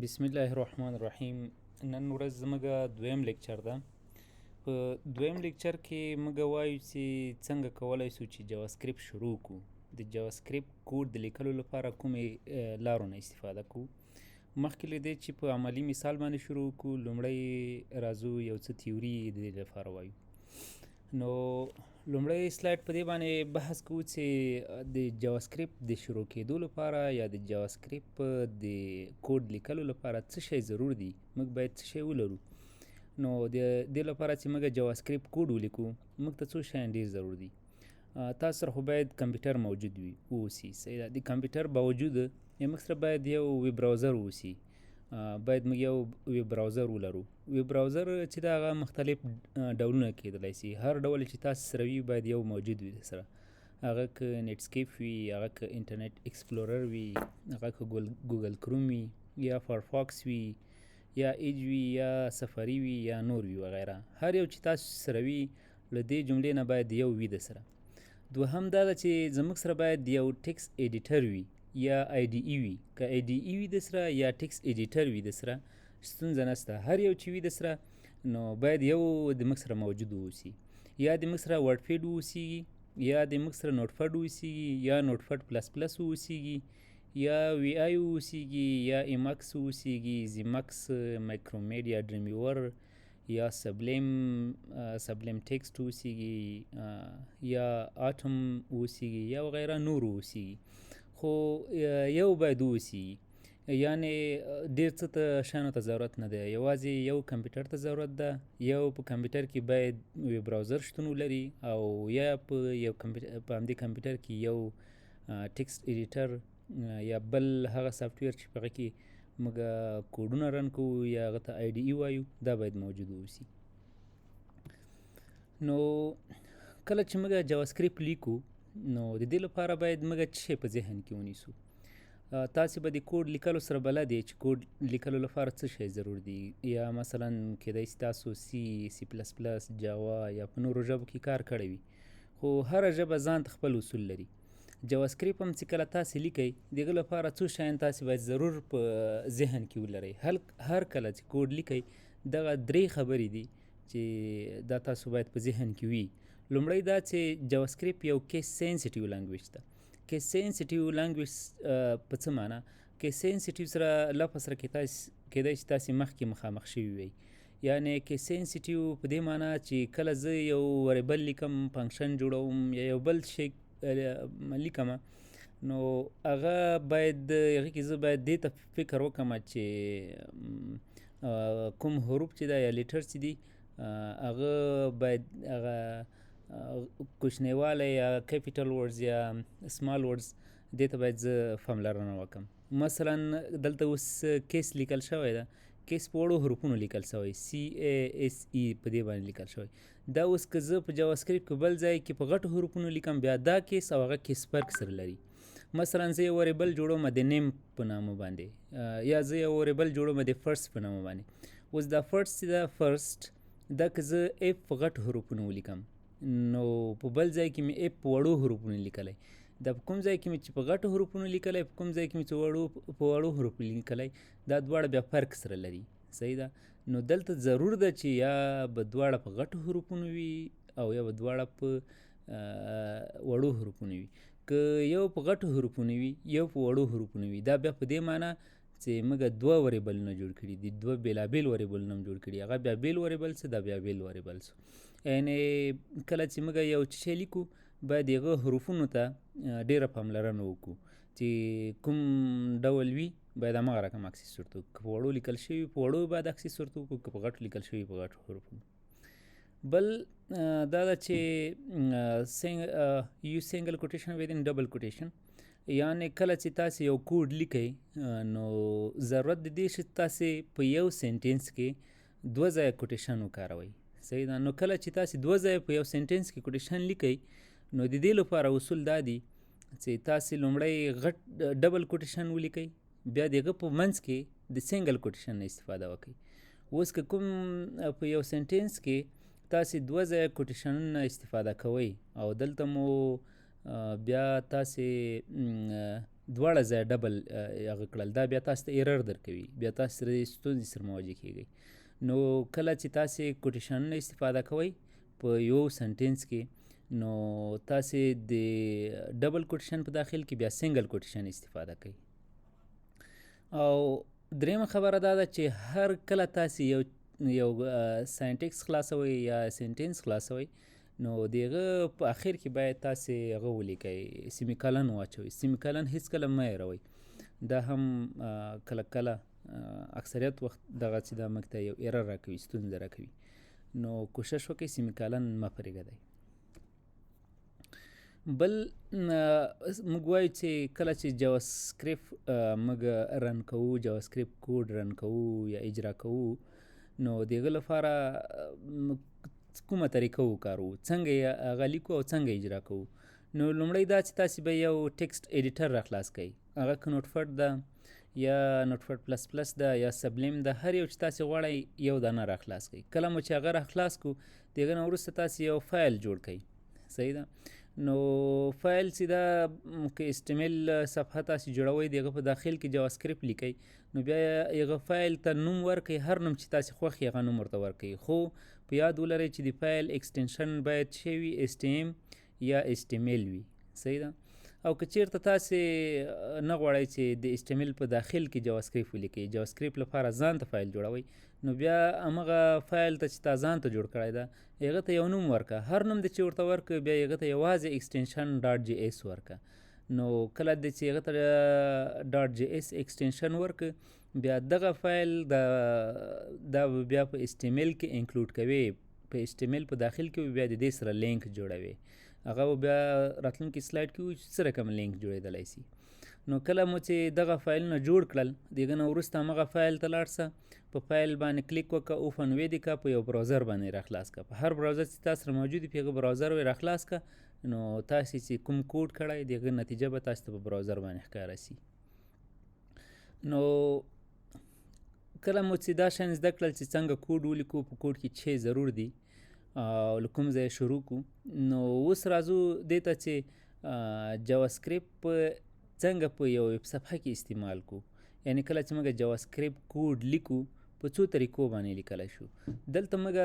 بسم الله الرحمن الرحیم. نن ورځ زموږ دویم لیکچر ده. په دویم لیکچر کې موږ وایو چې څنګه کولی شو چې جاواسکرېپټ شروع کړو. د جاواسکرېپټ کوډ د لیکلو لپاره کومې لارو نه استفاده کړو. مخکې له دې چې په عملي مثال باندې شروع کړو، لومړی راځو یو څه تیوري د دې لپاره وایو. نو لومړی سلایډ په دې باندې بحث کوو چې د جاواسکرېپټ د شروع کېدو لپاره یا د جاواسکرېپټ د کوډ لیکلو لپاره څه شی ضرور دي، موږ باید څه شی ولرو. نو د دې لپاره چې موږ جاواسکرېپټ کوډ ولیکو، موږ ته څو شیان ډېر ضرور دي. تاسو سره خو باید کمپیوټر موجود وي واوسي. صحیح ده. د کمپیوټر باوجود موږ سره باید یو ویب براوزر واوسي. باید موږ یو ویب براوزر ولرو. ویب براوزر چې دا هغه مختلف ډولونه کېدلی سي. هر ډول چې تاسو سره وي باید یو موجود وي سره. هغه که نیټسکیپ وي، هغه که انټرنیټ ایکسپلورر وي، هغه که ګوګل کروم وي، یا فایرفاکس وي، یا ایج وي، یا سفاري وي، یا نور وي وغیره. هر یو چې تاسو سره وي له دې جملې نه باید یو وي د سره. دوهم دا ده چې زموږ سره باید یو ټکس ایډیټر وي یا آی ډي ای وي. که آی ډي ای وي د سره یا ټکس ایډیټر وي د سره، ستونزه نشته. هر یو چې وي د سره نو باید یو د موږ سره موجود واوسي. یا د موږ سره ورډپیډ واوسیږي، یا د موږ سره نوټپډ واوسیږي، یا نوټپډ پلس پلس واوسیږي، یا وی آی واوسیږي، یا ایمکس واوسیږي، زیمکس، مایکرومیډیا، ډریمویور، یا سبلیم ټیکسټ اوسیږي، یا آټم اوسیږي، یا وغیره نور اوسیږي. خو یو باید اوسیږي. یعنې ډېر څه ته شیانو ته ضرورت نه دی، یوازې یو کمپیوټر ته ضرورت ده. یو په کمپیوټر کې باید ویب براوزر شتون ولري، او یا په همدې کمپیوټر کې یو ټکسټ ایډیټر یا بل هغه سافټویر چې په هغه کې موږ کوډونه رن کوو یا هغه ته آی ډي ای وایو، دا باید موجود واوسي. نو کله چې موږ جاواسکرېپټ لیکو، نو د دې لپاره باید موږ څه شی په ذهن کې ونیسو. تاسې به د کوډ لیکلو سره بلد یې چې کوډ لیکلو لپاره څه شی ضرور دي. یا مثلا کیدای شي تاسو سی پلس پلس، جاوا یا په نورو ژبو کې کار کړی وي، خو هره ژبه ځان ته خپل اصول لري. جاواسکرېپټ هم چې کله تاسې لیکئ، د هغه لپاره څو شیان تاسې باید ضرور په ذهن کې ولرئ. هر کله چې کوډ لیکئ، دغه درې خبرې دي چې دا تاسو باید په ذهن کې وي. لومړی دا چې جاواسکرېپټ یو کیس سینسیټیو لنګویج ده. کیس سینسیټیو لنګویج په څه معنا؟ کیس سینسیټیو سره لفظ سره کیدای شي تاسې مخکې مخامخ شوي وئ. یعنې کیس سینسیټیو په دې معنا چې کله زه یو وریبل لیکم، فنکشن جوړوم، یا یو بل شی لیکم، نو هغه باید هغې کې زه باید دې ته فکر وکړم چې کوم حروف چې ده یا لیټر چې دي، هغه باید هغه کوچنیوالی یا کیپیټل ورډز یا سمال ورډز، دې ته باید زه پاملرنه وکړم. مثلا دلته اوس کیس لیکل شوی ده، کیس په وړو حروفونو لیکل شوی، CASE په دې باندې لیکل شوی. دا اوس که زه په جاواسکرېپټ کې بل ځای کې په غټو حروفونو لیکم، بیا دا کیس او هغه کیس فرق سره لري. مثلا زه یو وریبل جوړوم د نیم په نامه باندې، یا زه یو وریبل جوړوم د فرست په نامه باندې. اوس دا فرست چې ده، فرست دا که زه اف په غټو حروفونو ولیکم، نو په بل ځای کې مې اف په وړو حروفونو لیکلی. دا په کوم ځای کې مې چې په غټو حروفونو لیکلی، په کوم ځای کې مې چې په وړو حروفونو لیکلی، دا دواړه بیا فرق سره لري. صحیح ده. نو دلته ضرور ده چې یا به دواړه په غټو حروفونو وي، او یا به دواړه په وړو حروفونو وي. که یو په غټو حروفونو وي، یو په وړو حروفونو وي، دا بیا په دې معنا چې موږ دوه وریبلونه جوړ کړي دي، دوه بېلابېل وریبلونه هم جوړ کړي. هغه بیا بېل وریبل څه، دا بیا بېل وریبل څه. یعنې کله چې موږ یو څه شی لیکو، باید هغه حروفونو ته ډېره پاملرنه وکړو چې کوم ډول وي، باید هماغه رقم اکسس ورته وکړو. که په وړو لیکل شوي په وړو باید اکسس ورته وکړو، که په غټو لیکل شوي په غټو حروفونو. بل دا ده چې یو سنګل کوټیشن ویدین ډبل کوټیشن. یعنې کله چې تاسې یو کوډ لیکئ، نو ضرورت د دې چې تاسې په یو سینټینس کې دوه ځایه کوټیشن وکاروئ. صحیح ده. نو کله چې تاسې دوه ځایه په یو سینټینس کې کوټیشن لیکئ، نو د دې لپاره اصول دا دي چې تاسې لومړی غټ ډبل کوټیشن ولیکئ، بیا د هغه په منځ کې د سنګل کوټیشن نه استفاده وکړئ. اوس که کوم په یو سینټینس کې تاسې دوه ځایه کوټیشنونه استفاده کوئ، او دلته مو بیا تاسې دواړه ځای ډبل هغه کړل، دا بیا تاسو ته ایرر درکوي، بیا تاسو سره ستونزې سره مواجه کیږئ. نو کله چې تاسې کوټیشنونه استفاده کوئ په یو سنټینس کې، نو تاسې د ډبل کوټیشن په داخل کې بیا سنګل کوټیشن استفاده کوئ. او درېیمه خبره دا ده چې هر کله تاسې یو ساینټکس خلاصوئ یا سنټینس خلاصوئ، نو د هغه په اخر کې باید تاسې هغه ولیکئ، سیمیکالن واچوئ. سیمیکالن هیڅکله مه هېروئ، دا هم کله کله اکثریت وخت دغه چې دا موږ ته یو ایرر راکوي، ستونزه راکوي. نو کوشش وکړئ سیمیکالن مه پرېږدئ. بل موږ وایو چې کله چې جاواسکرېپټ موږ رن کوو، جاواسکرېپټ کوډ رن کوو یا اجرا کوو، نو د هغه لپاره کومه طریقه وکاروو، څنګه یې هغه لیکو او څنګه اجرا کوو. نو لومړی دا چې تاسې به یو ټکسټ ایډیټر راخلاص کړئ، هغه که نوټفټ ده یا نوټفټ پلس پلس ده یا سبلیم ده، هر یو چې تاسې غواړئ یو دانه راخلاص کړئ. کله مو چې هغه راخلاص کړو، د هغه نه وروسته تاسې یو فایل جوړ کړئ. صحیح ده؟ نو فایل چې دا که HTML صفحه تاسې جوړوئ، د هغه په داخل کې جاواسکرېپټ لیکئ، نو بیا هغه فایل ته نوم ورکئ، هر نوم چې تاسې خوښ یې هغه نوم ورته ورکئ. خو په یاد ولرئ چې د فایل ایکسټنشن باید څه وي، STM یا HTML وي. صحیح ده؟ او که چیرته تاسې نه غواړئ چې د HTML په داخل کې جاواسکرېپټ ولیکئ، جاواسکرېپټ لپاره ځان ته فایل جوړوئ، نو بیا همغه فایل ته چې تا ځان ته جوړ کړی ده، هغه ته یو نوم ورکړه. هر نوم دې چې ورته ورکړه، بیا هغه ته یوازې ایکسټنشن ډاټ JS ورکړه. نو کله دې چې هغه ته ډاټ JS ایکسټنشن ورکړه، بیا دغه فایل دا بیا په HTML کې انکلوډ کوي، په HTML په داخل کې بیا د دې سره لینک جوړوي. هغه بیا راتلونکي سلایډ کې وي چې څه رقم لینک جوړېدلی شي. نو کله مو چې دغه فایلونه جوړ کړل، د هغه نه وروسته همغه فایل ته لاړ شه، په فایل باندې کلیک وکړه، اوپن وې دې کړه، په یو براوزر باندې راخلاص کړه. په هر براوزر چې تاسو سره موجود وي، په هغه براوزر یې راخلاص کړه، نو تاسې چې کوم کوډ کړی، د هغه نتیجه به تاسو ته په براوزر باندې ښکاره شي. نو کله مو چې دا شیان زده کړل چې څنګه کوډ ولیکو، په کوډ کې څه ضرور دي او له کوم ځایه شروع کړو، نو اوس راځو دې ته چې جاواسکرېپټ څنګه په یو ویب صفحه کې استعمال کو. یعنی کله چې موږ جاواسکرېپټ کوډ لیکو، په څو طریقو باندې لیکلی شو. دلته موږ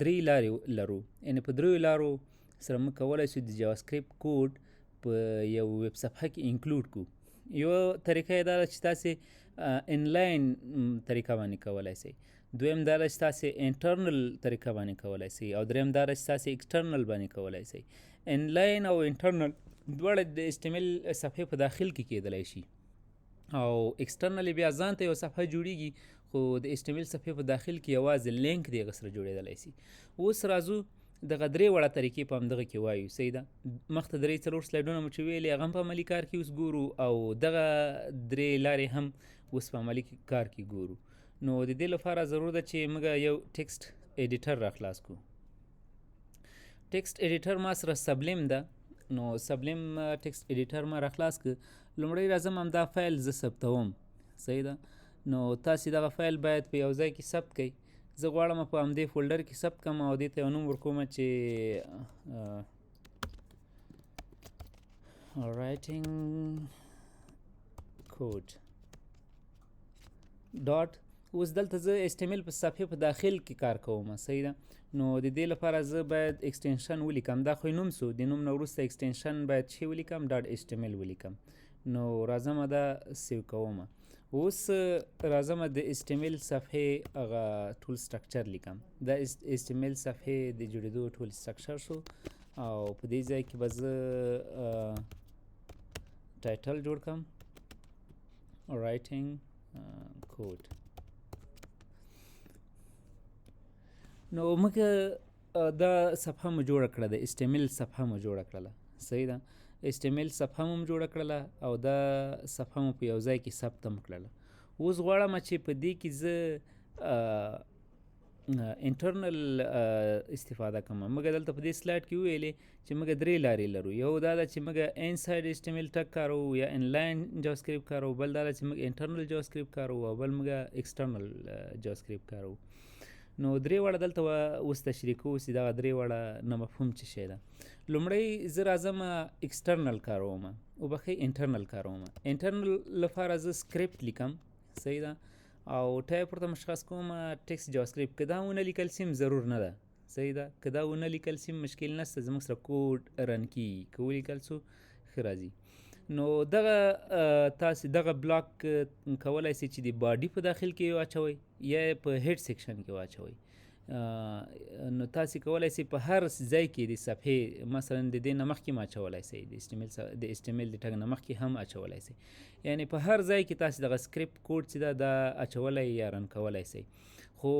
درې لارې لرو، یعنی په دریو لارو سره موږ کولی شو د جاواسکرېپټ کوډ په یو ویب صفحه کې انکلوډ کړو. یو طریقه یې دا ده چې تاسې انلاین طریقه باندې کولی شئ، دویم دا ده چې تاسې انټرنل طریقه باندې کولی شئ، او دریم دا ده چې تاسې ایکسټرنل باندې کولی شئ. انلاین او انټرنل دواړه د HTML صفحې په داخل کې کیدلی شي، او ایکسټرنل بیا ځان ته یو صفحه جوړیږي، خو د HTML صفحې په داخل کې یوازې لینک د هغه سره جوړېدلی شي. اوس راځو دغه درې واړه طریقې په همدغه کې وایو. صحیح ده؟ مخته درې څلور سلایډونه مو چې ویلې، هغه هم په عملي کار کې اوس ګورو، او دغه درې لارې هم اوس په عملي کار کې ګورو. نو د دې لپاره ضرور ده چې موږ یو ټکسټ ایډیټر راخلاص کړو. ټکسټ ایډیټر ما سره سبلیم ده، نو سبلیم ټکسټ ایډیټر ما راخلاص کړ. لومړی راځم همدا فایل زه ثبتوم. صحیح ده؟ نو تاسې دغه فایل باید په یو ځای کې ثبت کړئ. زه غواړم په همدې فولډر کې ثبت کړم، او دې ته یو نوم ورکوم چې writing code ډاټ. اوس دلته زه HTML په صفحې په داخل کې کار کوم. صحیح ده؟ نو د دې لپاره زه باید ایکسټنشن ولیکم. دا خو نوم سو، د نوم نه وروسته ایکسټنشن باید څه ولیکم، ډاټ HTML ولیکم. نو راځم دا سیو کوم. اوس راځم د HTML صفحې هغه ټول سټرکچر لیکم. دا HTML صفحې د جوړېدو ټول سټرکچر شو، او په دې ځای کې به زه ټایټل جوړ کړم، writing code. نو موږ دا صفحه مو جوړه کړه، د HTML صفحه مو جوړه کړله. صحیح ده؟ HTML صفحه مو جوړه کړله، او دا صفحه مو په یو ځای کې ثبت هم کړله. اوس غواړم چې په دې کې زه انټرنل استفاده کوم. موږ دلته په دې سلایډ کې ویلې چې موږ درې لارې لرو. یو دا ده چې موږ انساید HTML ټګ کاروو یا انلاین جاواسکرېپټ کاروو، بل دا ده چې موږ انټرنل جاواسکرېپټ کاروو، او بل موږ ایکسټرنل جاواسکرېپټ کاروو. نو درې واړه دلته اوس تشریح کوو چې دغه درې واړه نامفهوم څه شی ده. لومړی زه راځم اکسټرنل کاروم، وبخښئ انټرنل کاروم. انټرنل لپاره زه سکرپټ لیکم، صحیح ده، او ټایپ ورته مشخص کوم ټکسټ جاواسکرپټ. که دا ونه لیکل سیم ضرور نه ده، صحیح ده، که دا ونه لیکل سیم مشکل نشته، زموږ سره کوډ رن کیږي، که ولیکل سو ښه راځي. نو دغه تاسې دغه بلاک کولی سئ چې د باډي په داخل کې واچوئ یا په هیډ سیکشن کې واچوئ. نو تاسې کولی سئ په هر ځای کې د صفحې مثلا د دې نه مخکې هم اچولی سئ، د HTML د ټګ نه مخکې هم اچولی سئ. یعنې په هر ځای کې تاسې دغه سکرپټ کوډ چې ده دا اچولی یا رن کولی سئ. خو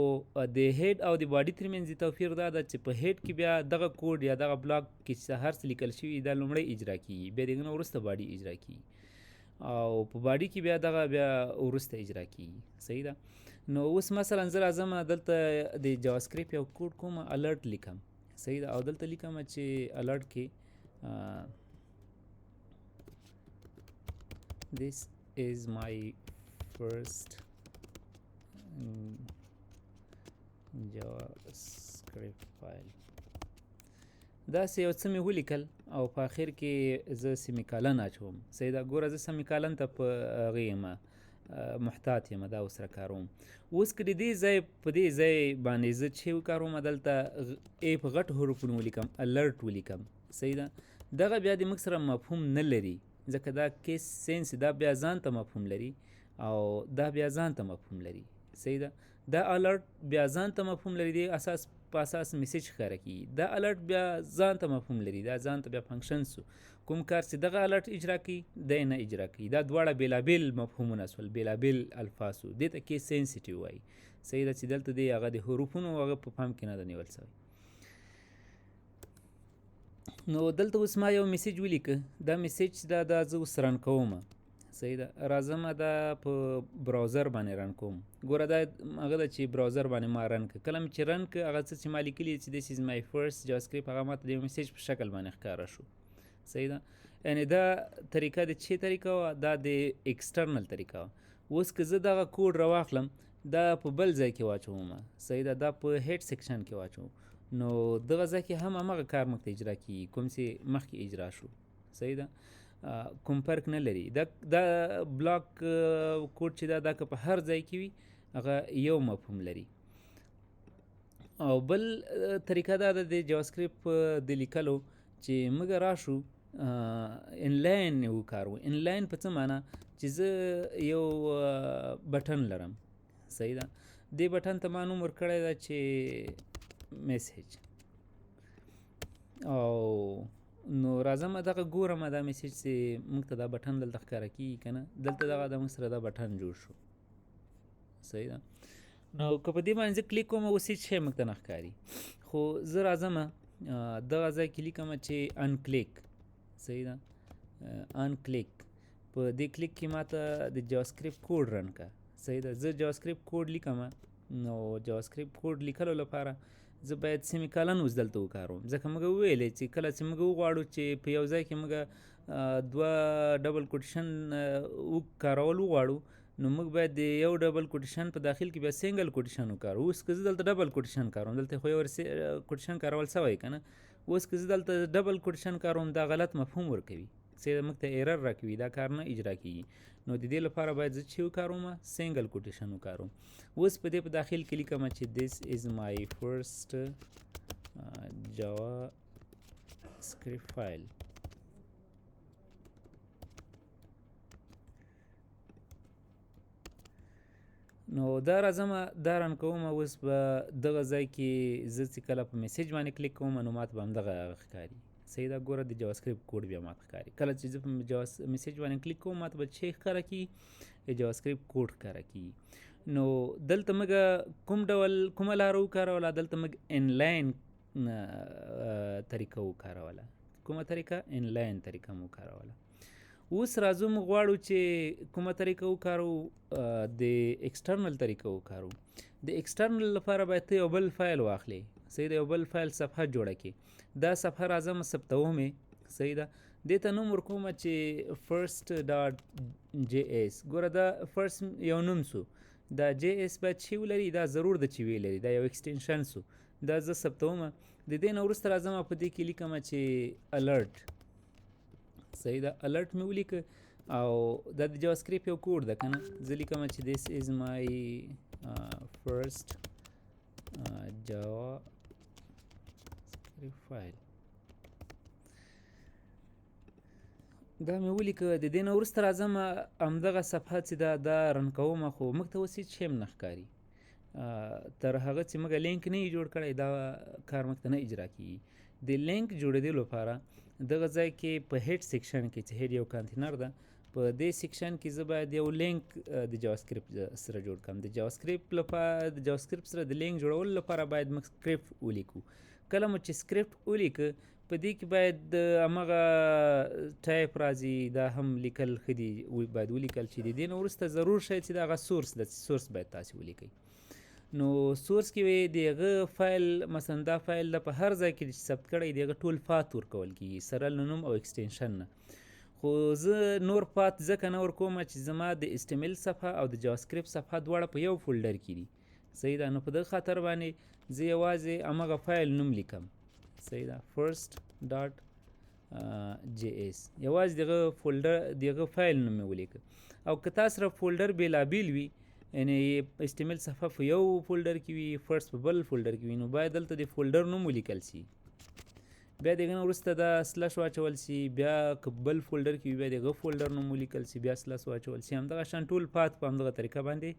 د هیډ او د باډي ترمنځ توپیر دا ده چې په هیډ کې بیا دغه کوډ یا دغه بلاک کې چې هر څه لیکل شوي دا لومړی اجرا کیږي، بیا د هغه نه وروسته باډي اجرا کیږي، او په باډي کې بیا دغه بیا وروسته اجرا کیږي، صحیح ده. نو اوس مثلا زه راځم دلته د جاواسکرپټ یو کوډ کوم، الرټ لیکم، صحیح ده، او دلته لیکم چې الرټ کې this is my first JavaScript file. داسې یو څه مې ولیکل او په آخر کې زه سیمیکالن اچوم، صحیح ده. ګوره زه سیمیکالن ته په هغې یم محتاط یم، دا اوس راکاروم. اوس که د دې ځای په دې ځای باندې زه چې وکاروم دلته ای په غټو حروفونو ولیکم، الرټ ولیکم، صحیح ده، دغه بیا د موږ سره مفهوم نه لري، ځکه دا کیس سینس دا بیا ځان ته مفهوم لري او دا بیا ځان ته مفهوم لري، صحیح ده. دا الرټ بیا ځان ته مفهوم لري، دی اساس په اساس میسیج ښکاره کیږي. دا الرټ بیا ځان ته مفهوم لري، دا ځان ته بیا فنکشن سو، کوم کار چې دغه الرټ اجرا کوي دی نه اجرا کوي. دا دواړه بېلابېل مفهومونه سول، بېلابېل الفاظ سو، دې ته کیس سینسیټیو وایي، صحیح ده، چې دلته دی هغه د حروفونو هغه په پام کې نه ده نیول سوی. نو دلته اوس ما یو میسیج ولیکه، دا میسیج دا زه اوس رن کوم، صحیح ده. راځم دا په براوزر باندې رن کوم. ګوره دا هغه ده چې براوزر باندې ما رن که، کله مې چې رن که هغه څه چې ما لیکلي چې this is my first JavaScript هغه ما ته د یو میسیج په شکل باندې ښکاره شو، صحیح ده. یعنې دا طریقه د چې طریقه وه، دا د ایکسټرنل طریقه وه. اوس که زه دغه کوډ راواخلم دا په بل ځای کې واچوم، صحیح ده، دا په هیډ سیکشن کې واچوم، نو دغه ځای کې هم همغه کار موږ ته اجرا کیږي کوم چې مخکې اجرا شو، صحیح ده، کوم فرق نه لري. دا بلاک کوډ چې دا که په هر ځای کې وي هغه یو مفهوم لري. او بل طریقه دا ده د جاواسکرپټ د لیکلو چې موږ راشو انلاین وکاروو. انلاین په څه معنا چې زه یو بټن لرم، صحیح ده، دې بټن ته ما نوم ورکړی ده چې میسیج، او نو راځم دغه ګورم دا میسیج چې موږ ته دا بټن دلته ښکاره کېږي که نه، دلته دغه د موږ سره دا بټن جوړ شو، صحیح ده. نو که په دې باندې زه کلیک کوم اوس هېڅ شی موږ ته نه ښکاري، خو زه راځم دغه ځای کې لیکم چې انکلیک، صحیح ده، انکلیک. په دې کلیک کې ما ته د جاواسکرپټ کوډ رن که، صحیح ده. زه جاواسکرپټ کوډ لیکم، نو جاواسکرپټ کوډ لیکلو لپاره زه باید سیمیکالن اوس دلته وکاروم، ځکه موږ وویلی چې کله چې موږ وغواړو چې په یو ځای کې موږ دوه ډبل کوټیشن کارول وغواړو، نو موږ باید د یو ډبل کوټیشن په داخل کې بیا سنګل کوټیشن وکاروو. اوس که زه دلته ډبل کوټیشن کاروم، دلته خو یو کوټیشن کارول سوی که نه، اوس که زه دلته ډبل کوټیشن کاروم دا غلط مفهوم ورکوي، چې موږ ته ایرر راکوي، دا کار نه اجرا کیږي. نو د دې لپاره باید زه چې وکاروم سنګل کوټیشن وکاروم. اوس په دې په داخل کې لیکم چې this is my first JavaScript file. نو دا راځم دا رن کوم. اوس به دغه ځای کې زه چې کله په میسیج باندې کلیک کوم نو ماته به همدغه ښکاري، صحیح ده. ګوره د جاواسکرپټ کوډ بیا ماته ښکاري. کله چې زه په میسیج باندې کلیک کوم ماته به چې ښکاره کي د جاواسکرپټ کوډ ښکاره کیږي. نو دلته موږ کوم ډول کومه لاره وکاروله؟ دلته موږ انلاین طریقه وکاروله. کومه طریقه؟ انلاین طریقه مو وکاروله. اوس راځو موږ غواړو چې کومه طریقه وکارو؟ د ایکسټرنل طریقه وکارو. د ایکسټرنل لپاره باید ته یو بل فایل واخلې، صحیح ده، یو بل فایل صفحه جوړه کړې. دا صفحه راځم ثبتوم یې، صحیح ده، دې ته نوم ورکوم چې first.js. ګوره دا فرست یو نوم سو، دا جی اس باید چې ولري دا ضرور د چې ولري دا یو ایکسټینشن سو دا زه ثبتومه د دې نه وروسته راځم په دې کې لیکمه چې الرټ صحیح ده الرټ مې ولیکه او دا د جاواسکرېپټ یو کوډ ده که نه زه لیکمه چې this is my first JavaScript file دا مې ولیکه د دې نه وروسته راځم همدغه صفحه چې دا رن کومه خو موږ ته اوس هېڅ شی هم نه ښکاري تر هغه چې موږ لینک نه یې جوړ کړی دا کار موږ ته نه اجرا کېږي د لینک جوړېدو لپاره دغه ځای کې په هیډ سیکشن کې چې هیډ یو کانتینر ده په دې سیکشن کې زه باید یو لینک د جاواسکرېپټ سره جوړ کړم د جاواسکرېپټ لپاره د جاواسکرېپټ سره د لینک جوړولو لپاره باید موږ سکرېپټ ولیکو کله مو چې سکرېپټ ولیکه په دې کې باید همغه ټایپ راځي دا هم لیکل ښه دي باید ولیکل چې د دې نه وروسته ضرور شی چې د هغه سورس ده سورس باید تاسې ولیکئ نو سورس کې وی د هغه فایل مثلا دا فایل د په هر ځای کې چې ثبت کړی د هغه ټول پات ورکول کېږي سره له نوم او ایکسټینشن نه خو زه نور پات ځکه نه ورکوم چې زما د HTML صفحه او د جاواسکرېپټ صفحه دواړه په یو فولډر کې دي صحیح ده نو په دغه خاطر باندې زه یوازې همغه فایل نوم لیکم صحیح ده first.js یوازې دغه فولډر دغه فایل نوم مې ولیکه او که تا سره فولډر بېلابېل وي یعنې HTML صفحه په یو فولډر کې وي فرست په بل فولډر کې وي نو باید دلته د فولډر نوم ولیکل شي بیا دغه نه وروسته دا سلش واچول شي بیا که بل فولډر کې وي بیا دغه فولډر نوم ولیکل شي بیا سلش واچول شي همدغه شان ټول پات په همدغه طریقه باندې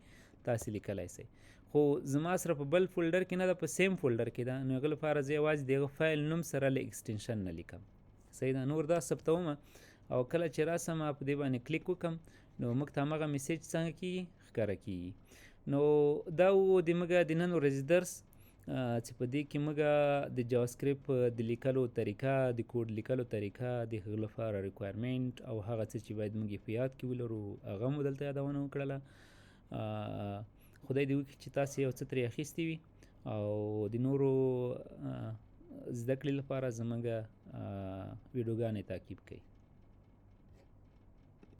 تاسې لیکلی شئ خو زما سره په بل فولډر کې نه ده په سیم فولډر کې ده نو هغه لپاره زه یوازې دغه فایل نوم سره له ایکسټینشن نه لیکم صحیح ده نور دا ثبتومه او کله چې راسم په دې باندې کلیک وکړم نو موږ ته همغه میسیج څنګه کېږي ښکاره کېږي نو دا و د موږ د نن ورځې درس چې په دې کې موږ د جاواسکرېپټ د لیکلو طریقه د کوډ لیکلو طریقه د هغه لپاره ریکوایرمنټ او هغه څه چې باید موږ یې په یاد کې ولرو هغه مو دلته یادونه وکړله خدای دې وکړي چې تاسې یو څه ترې اخیستي وي او د نورو زده کړې لپاره زموږ ویډیوګانې تعقیب کړئ